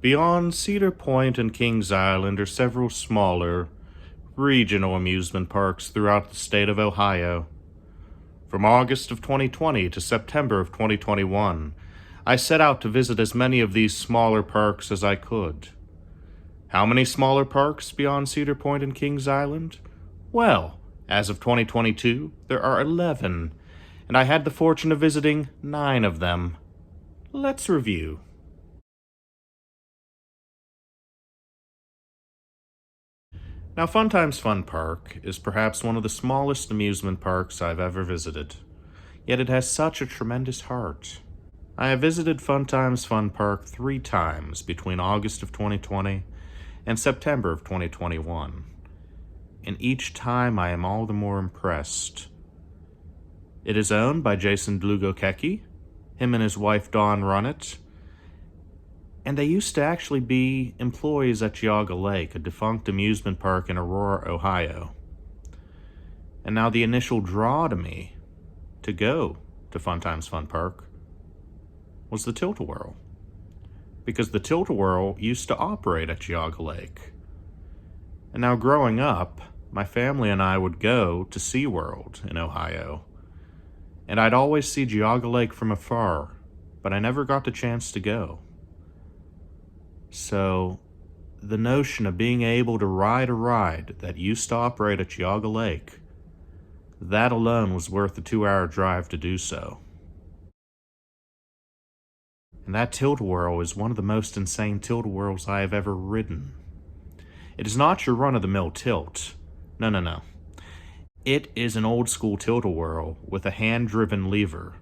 Beyond Cedar Point and Kings Island are several smaller, regional amusement parks throughout the state of Ohio. From August of 2020 to September of 2021, I set out to visit as many of these smaller parks as I could. How many smaller parks beyond Cedar Point and Kings Island? Well, as of 2022, there are 11, and I had the fortune of visiting 9 of them. Let's review. Now, Funtimes Fun Park is perhaps one of the smallest amusement parks I've ever visited, yet it has such a tremendous heart. I have visited Funtimes Fun Park 3 times between August of 2020 and September of 2021, and each time I am all the more impressed. It is owned by Jason Dlugokecki. Him and his wife Dawn run it, and they used to actually be employees at Geauga Lake, a defunct amusement park in Aurora, Ohio. And now the initial draw to me to go to Funtimes Fun Park was the Tilt-a-Whirl. Because the Tilt-a-Whirl used to operate at Geauga Lake. And now growing up, my family and I would go to SeaWorld in Ohio. And I'd always see Geauga Lake from afar, but I never got the chance to go. So, the notion of being able to ride a ride that used to operate at Geauga Lake, that alone was worth the 2-hour drive to do so. And that Tilt-a-Whirl is one of the most insane Tilt-a-Whirls I have ever ridden. It is not your run-of-the-mill tilt. No. It is an old-school Tilt-a-Whirl with a hand-driven lever.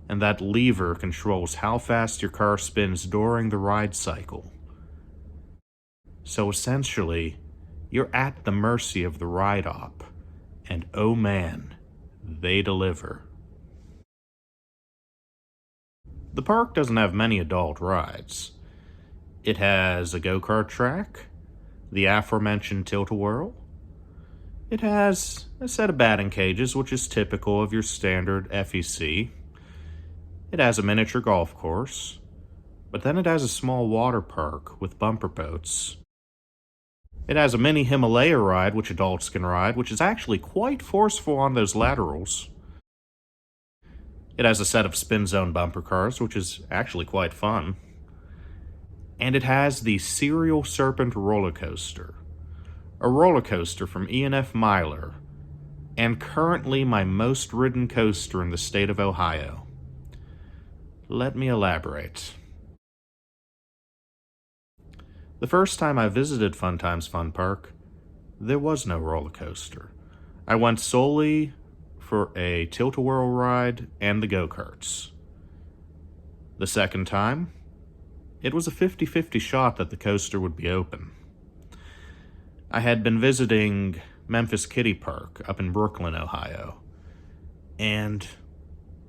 And that lever controls how fast your car spins during the ride cycle. So essentially, you're at the mercy of the ride op, and oh man, they deliver. The park doesn't have many adult rides. It has a go-kart track, the aforementioned Tilt-a-Whirl. It has a set of batting cages, which is typical of your standard FEC. It has a miniature golf course, but then it has a small water park with bumper boats. It has a mini Himalaya ride which adults can ride, which is actually quite forceful on those laterals. It has a set of spin zone bumper cars, which is actually quite fun. And it has the serial Serpent roller coaster, a roller coaster from E&F Myler, and currently my most ridden coaster in the state of Ohio. Let me elaborate. The first time I visited Funtimes Fun Park, there was no roller coaster. I went solely for a Tilt-a-Whirl ride and the go-karts. The second time, it was a 50-50 shot that the coaster would be open. I had been visiting Memphis Kiddie Park up in Brooklyn, Ohio, and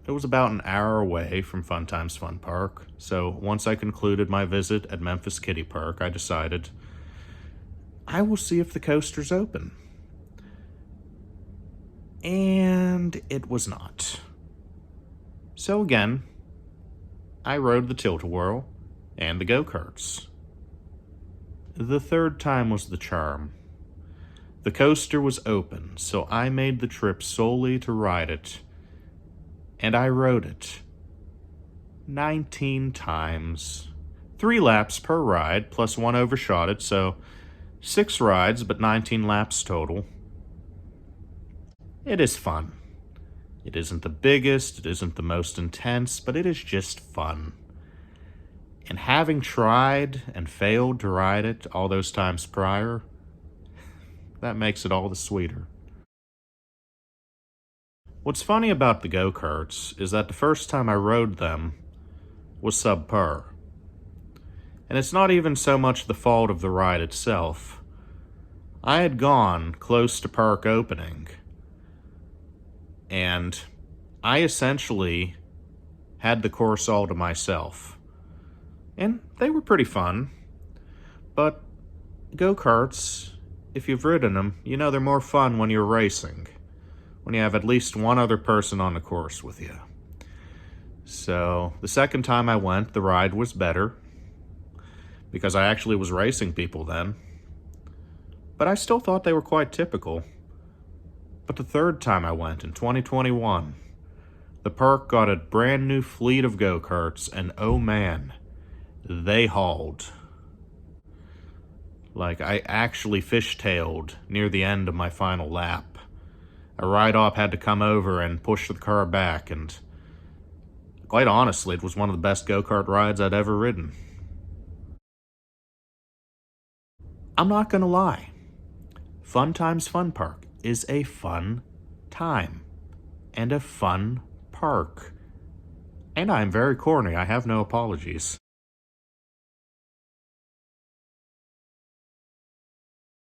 it was about an hour away from Funtimes Fun Park, so once I concluded my visit at Memphis Kiddie Park, I decided, I will see if the coaster's open. And it was not. So again, I rode the Tilt-a-Whirl and the go-karts. The third time was the charm. The coaster was open, so I made the trip solely to ride it, and I rode it 19 times. 3 laps per ride, plus 1 overshot it, so 6 rides, but 19 laps total. It is fun. It isn't the biggest, it isn't the most intense, but it is just fun. And having tried and failed to ride it all those times prior, that makes it all the sweeter. What's funny about the go-karts is that the first time I rode them was subpar. And it's not even so much the fault of the ride itself. I had gone close to park opening, and I essentially had the course all to myself. And they were pretty fun, but go-karts, if you've ridden them, you know they're more fun when you're racing, when you have at least one other person on the course with you. So, the second time I went, the ride was better, because I actually was racing people then. But I still thought they were quite typical. But the third time I went, in 2021, the park got a brand new fleet of go-karts, and oh man, they hauled. Like, I actually fishtailed near the end of my final lap. A ride-op had to come over and push the car back, and quite honestly, it was one of the best go-kart rides I'd ever ridden. I'm not gonna lie. Funtimes Fun Park is a fun time and a fun park. And I'm very corny, I have no apologies.